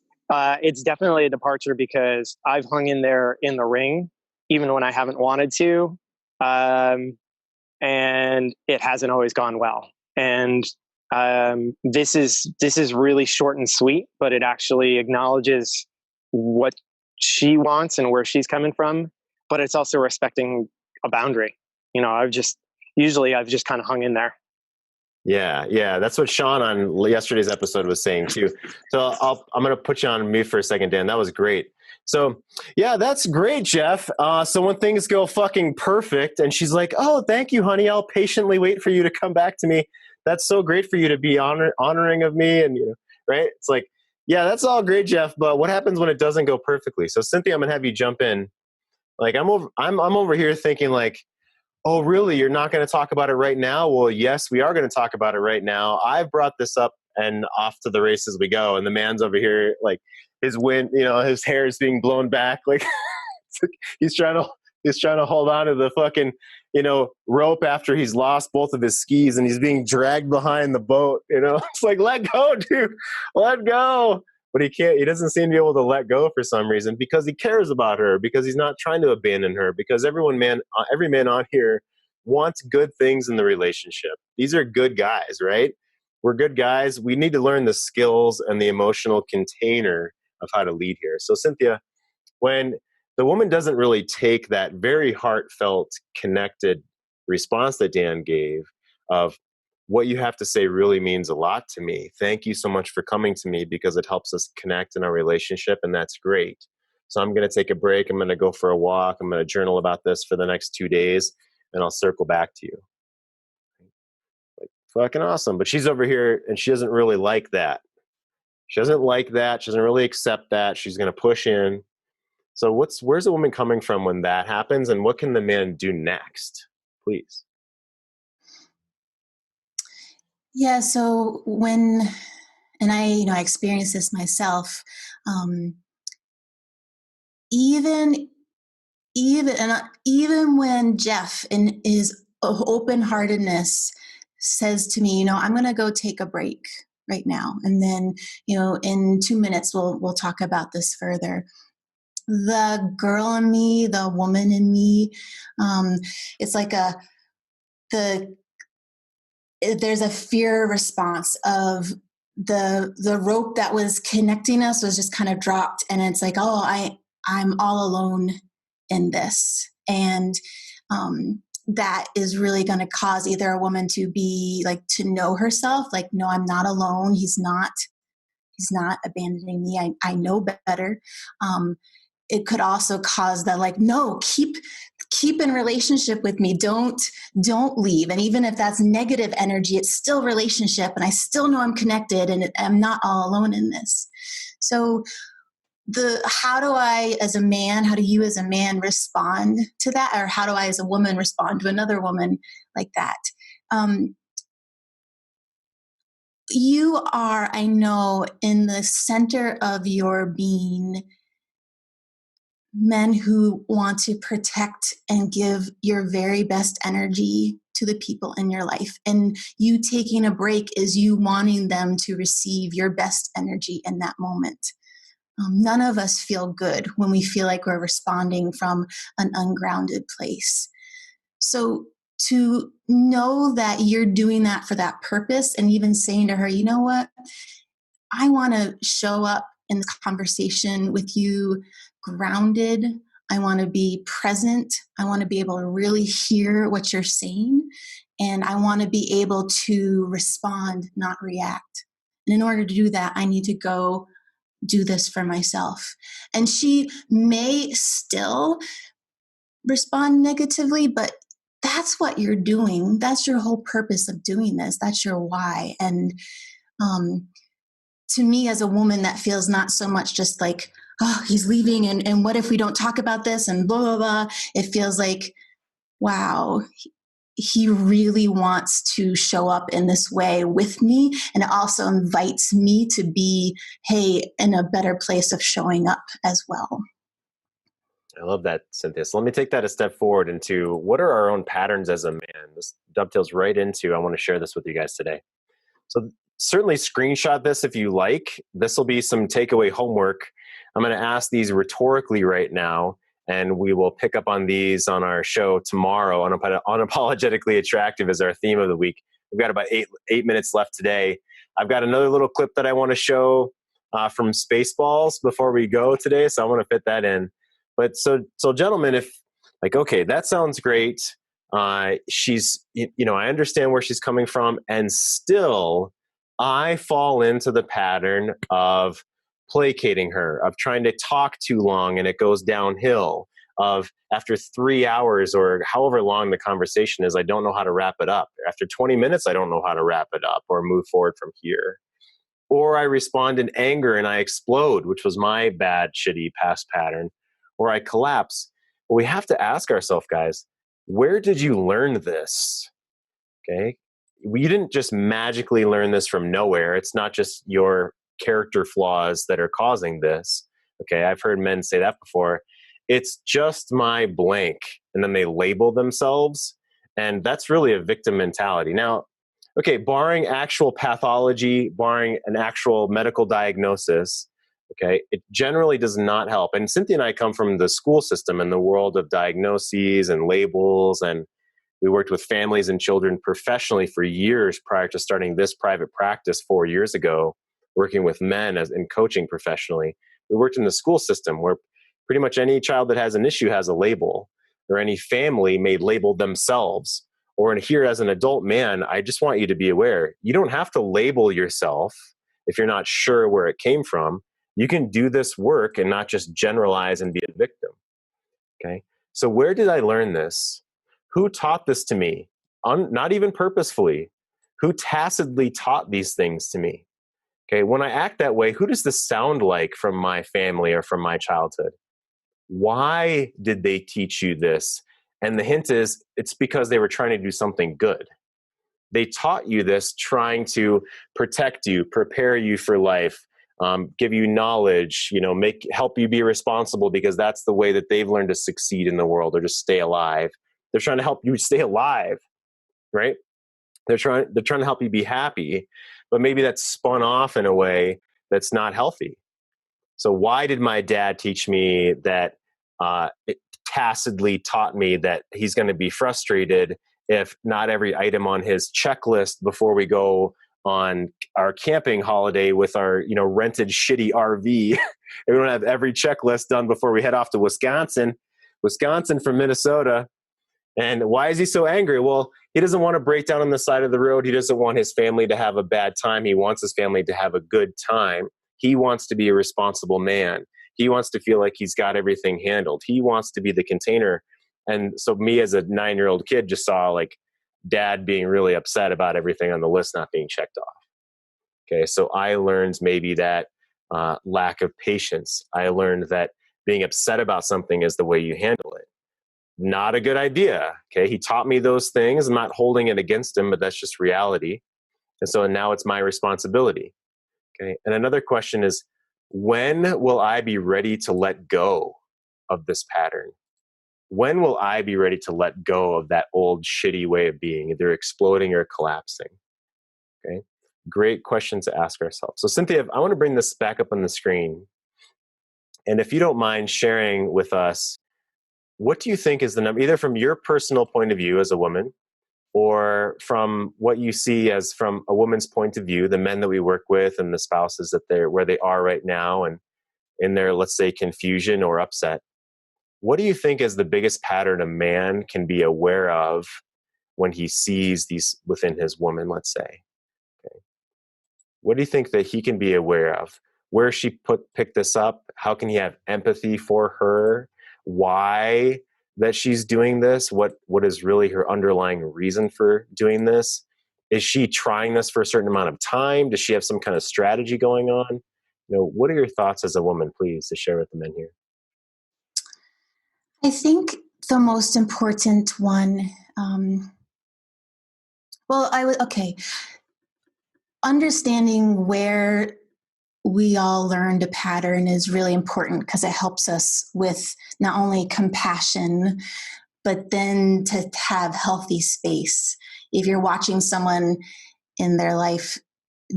definitely a departure, because I've hung in there in the ring even when I haven't wanted to, and it hasn't always gone well. And this is really short and sweet, but it actually acknowledges what she wants and where she's coming from, but it's also respecting a boundary. I've just kind of hung in there. Yeah. That's what Sean on yesterday's episode was saying too. So I'm going to put you on mute for a second, Dan. That was great. So yeah, that's great, Jeff. So when things go fucking perfect and she's like, oh, thank you, honey, I'll patiently wait for you to come back to me. That's so great for you to be honoring of me. And, right. It's like, yeah, that's all great, Jeff. But what happens when it doesn't go perfectly? So Cynthia, I'm going to have you jump in. Like I'm over here thinking like, oh, really? You're not going to talk about it right now? Well, yes, we are going to talk about it right now. I've brought this up, and off to the races we go. And the man's over here, like his his hair is being blown back. Like he's trying to hold on to the fucking, rope after he's lost both of his skis, and he's being dragged behind the boat. It's like, let go, dude, let go. But he can't. He doesn't seem to be able to let go for some reason, because he cares about her, because he's not trying to abandon her, because every man on here wants good things in the relationship. These are good guys, right? We're good guys. We need to learn the skills and the emotional container of how to lead here. So Cynthia, when the woman doesn't really take that very heartfelt, connected response that Dan gave of, what you have to say really means a lot to me. Thank you so much for coming to me, because it helps us connect in our relationship, and that's great. So I'm going to take a break. I'm going to go for a walk. I'm going to journal about this for the next 2 days, and I'll circle back to you. Like, fucking awesome. But she's over here, and she doesn't really like that. She doesn't like that. She doesn't really accept that. She's going to push in. So where's the woman coming from when that happens, and what can the man do next? Please. Yeah, so I experienced this myself, even when Jeff in his open-heartedness says to me, I'm going to go take a break right now, and then, in 2 minutes we'll talk about this further. The girl in me, the woman in me, it's like there's a fear response of the rope that was connecting us was just kind of dropped, and it's like, oh, I'm all alone in this, and that is really going to cause either a woman to be like, to know herself, like, no, I'm not alone. He's not abandoning me. I know better. It could also cause that, like, no, keep in relationship with me. Don't leave. And even if that's negative energy, it's still relationship, and I still know I'm connected, and I'm not all alone in this. So how do you as a man respond to that? Or how do I as a woman respond to another woman like that? You are, I know, in the center of your being, men who want to protect and give your very best energy to the people in your life. And you taking a break is you wanting them to receive your best energy in that moment. None of us feel good when we feel like we're responding from an ungrounded place. So to know that you're doing that for that purpose, and even saying to her, you know what, I want to show up in the conversation with you grounded. I want to be present. I want to be able to really hear what you're saying. And I want to be able to respond, not react. And in order to do that, I need to go do this for myself. And she may still respond negatively, but that's what you're doing. That's your whole purpose of doing this. That's your why. And to me, as a woman, that feels not so much just like, oh, he's leaving, and what if we don't talk about this, and blah, blah, blah. It feels like, wow, he really wants to show up in this way with me. And it also invites me to be, hey, in a better place of showing up as well. I love that, Cynthia. So let me take that a step forward into what are our own patterns as a man? This dovetails right into, I want to share this with you guys today. So certainly screenshot this if you like. This will be some takeaway homework. I'm going to ask these rhetorically right now, and we will pick up on these on our show tomorrow. Unapologetically Attractive is our theme of the week. We've got about eight minutes left today. I've got another little clip that I want to show from Spaceballs before we go today, so I want to fit that in. But so gentlemen, if like, okay, that sounds great. She's, I understand where she's coming from, and still I fall into the pattern of placating her, of trying to talk too long and it goes downhill, of after 3 hours or however long the conversation is, I don't know how to wrap it up. After 20 minutes, I don't know how to wrap it up or move forward from here. Or I respond in anger and I explode, which was my bad, shitty past pattern, or I collapse. Well, we have to ask ourselves, guys, where did you learn this? Okay. You didn't just magically learn this from nowhere. It's not just your character flaws that are causing this. Okay. I've heard men say that before. It's just my blank. And then they label themselves. And that's really a victim mentality. Now, okay, barring actual pathology, barring an actual medical diagnosis, okay, it generally does not help. And Cynthia and I come from the school system and the world of diagnoses and labels, and we worked with families and children professionally for years prior to starting this private practice 4 years ago, working with men and coaching professionally. We worked in the school system where pretty much any child that has an issue has a label, or any family may label themselves. Or in here as an adult man, I just want you to be aware, you don't have to label yourself if you're not sure where it came from. You can do this work and not just generalize and be a victim. Okay. So where did I learn this? Who taught this to me? Not even purposefully. Who tacitly taught these things to me? Okay. When I act that way, who does this sound like from my family or from my childhood? Why did they teach you this? And the hint is, it's because they were trying to do something good. They taught you this trying to protect you, prepare you for life, give you knowledge, help you be responsible, because that's the way that they've learned to succeed in the world or just stay alive. They're trying to help you stay alive, right? They're trying to help you be happy, but maybe that's spun off in a way that's not healthy. So why did my dad teach me that? It tacitly taught me that he's going to be frustrated if not every item on his checklist before we go on our camping holiday with our, rented shitty RV. We don't have every checklist done before we head off to Wisconsin from Minnesota. And why is he so angry? Well, he doesn't want to break down on the side of the road. He doesn't want his family to have a bad time. He wants his family to have a good time. He wants to be a responsible man. He wants to feel like he's got everything handled. He wants to be the container. And so me as a 9-year-old kid just saw like dad being really upset about everything on the list not being checked off. Okay, so I learned maybe that lack of patience. I learned that being upset about something is the way you handle it. Not a good idea. Okay, he taught me those things. I'm not holding it against him, but that's just reality. And so now it's my responsibility. Okay, and another question is, when will I be ready to let go of this pattern? When will I be ready to let go of that old shitty way of being, either exploding or collapsing? Okay, great question to ask ourselves. So Cynthia, I want to bring this back up on the screen. And if you don't mind sharing with us, what do you think is the number, either from your personal point of view as a woman, or from what you see as from a woman's point of view, the men that we work with and the spouses that they're where they are right now and in their, let's say, confusion or upset. What do you think is the biggest pattern a man can be aware of when he sees these within his woman, let's say? Okay. What do you think that he can be aware of? Where she picked this up? How can he have empathy for her? Why that she's doing this? What is really her underlying reason for doing this? Is she trying this for a certain amount of time? Does she have some kind of strategy going on? What are your thoughts as a woman, please, to share with the men here? I think the most important one, understanding where we all learned a pattern is really important because it helps us with not only compassion, but then to have healthy space. If you're watching someone in their life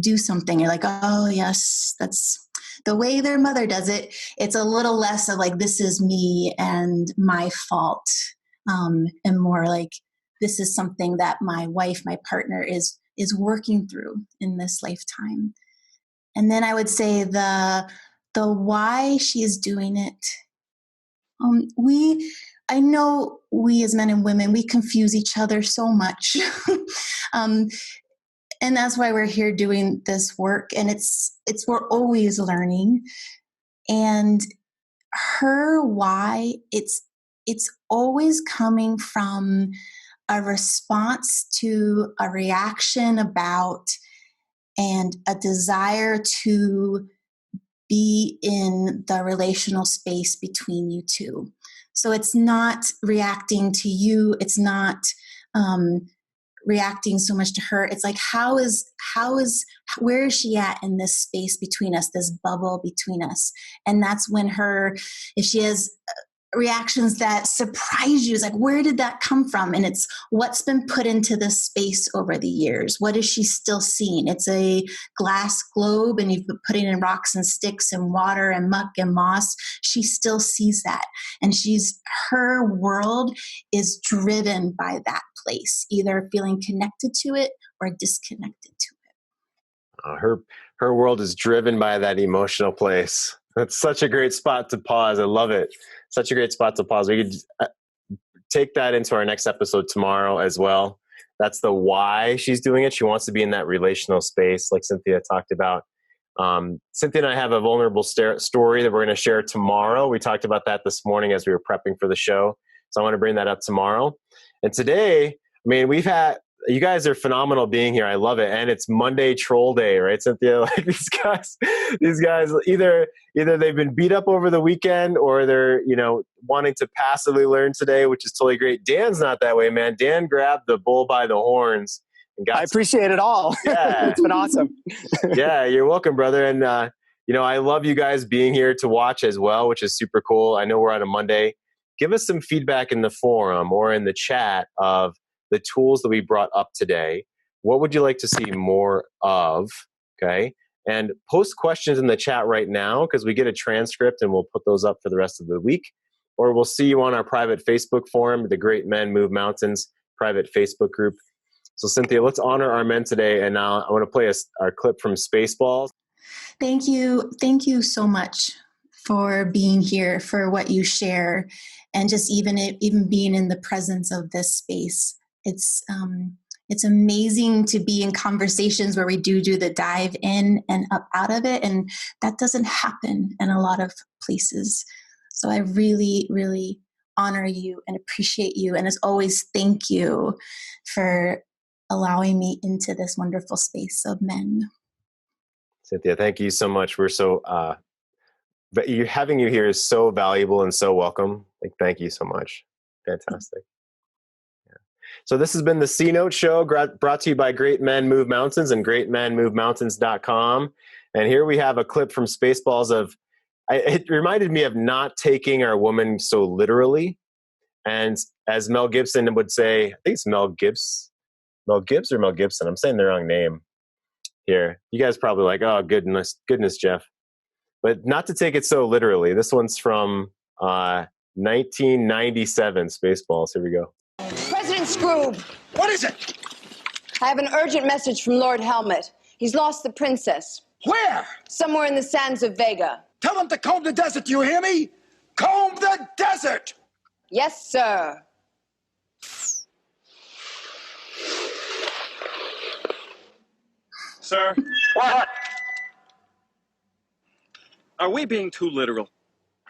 do something, you're like, oh yes, that's the way their mother does it. It's a little less of like, this is me and my fault, and more like, this is something that my wife, my partner is working through in this lifetime. And then I would say the why she is doing it. I know we as men and women, we confuse each other so much. And that's why we're here doing this work. And we're always learning. And her why, it's always coming from a response to a reaction about and a desire to be in the relational space between you two. So it's not reacting to you. It's not reacting so much to her. It's like, where is she at in this space between us, this bubble between us? And that's when if she has reactions that surprise you, it's like, where did that come from? And it's what's been put into this space over the years. What is she still seeing? It's a glass globe, and you've been putting in rocks and sticks and water and muck and moss. She still sees that. And her world is driven by that place, either feeling connected to it or disconnected to it. Her world is driven by that emotional place. That's such a great spot to pause. I love it. Such a great spot to pause. We could take that into our next episode tomorrow as well. That's the why she's doing it. She wants to be in that relational space, like Cynthia talked about. Cynthia and I have a vulnerable story that we're going to share tomorrow. We talked about that this morning as we were prepping for the show. So I want to bring that up tomorrow. And today, you guys are phenomenal being here. I love it. And it's Monday Troll Day, right, Cynthia? Like these guys either they've been beat up over the weekend, or they're, wanting to passively learn today, which is totally great. Dan's not that way, man. Dan grabbed the bull by the horns and got. I appreciate it all. Yeah. It's been awesome. Yeah, you're welcome, brother. And, I love you guys being here to watch as well, which is super cool. I know we're on a Monday. Give us some feedback in the forum or in the chat of the tools that we brought up today. What would you like to see more of? Okay. And post questions in the chat right now, because we get a transcript and we'll put those up for the rest of the week. Or we'll see you on our private Facebook forum, the Great Men Move Mountains private Facebook group. So Cynthia, let's honor our men today. And now I want to play our clip from Spaceballs. Thank you. Thank you so much for being here, for what you share, and just even being in the presence of this space. It's amazing to be in conversations where we do the dive in and up out of it. And that doesn't happen in a lot of places. So I really, really honor you and appreciate you. And as always, thank you for allowing me into this wonderful space of men. Cynthia, thank you so much. We're so, having you here is so valuable and so welcome. Thank you so much. Fantastic. So this has been the C Note Show, brought to you by Great Men Move Mountains and greatmenmovemountains.com. And here we have a clip from Spaceballs it reminded me of not taking our woman so literally. And as Mel Gibson would say, I think it's Mel Gibbs or Mel Gibson. I'm saying the wrong name here. You guys probably like, oh, goodness, Jeff. But not to take it so literally. This one's from 1997, Spaceballs. Here we go. President Scroob. What is it? I have an urgent message from Lord Helmet. He's lost the princess. Where? Somewhere in the sands of Vega. Tell them to comb the desert, do you hear me? Comb the desert! Yes, sir. Sir? What? Are we being too literal?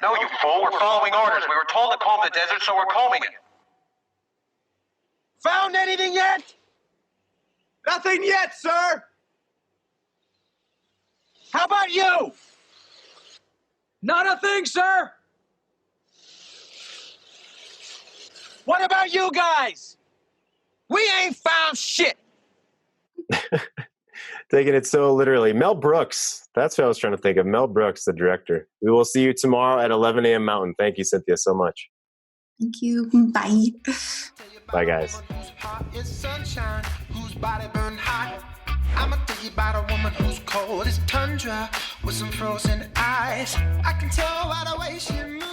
No, you fool. We're following orders. We were told to comb the desert, so we're combing it. Found anything yet? Nothing yet, sir. How about you? Not a thing, sir. What about you guys? We ain't found shit. Taking it so literally. Mel Brooks. That's what I was trying to think of. Mel Brooks, the director. We will see you tomorrow at 11 a.m. Mountain. Thank you, Cynthia, so much. Thank you. Bye. Bye, guys. It's sunshine, whose body burn hot. I'ma tell you about a woman who's cold as tundra with some frozen eyes. I can tell by the way she moves.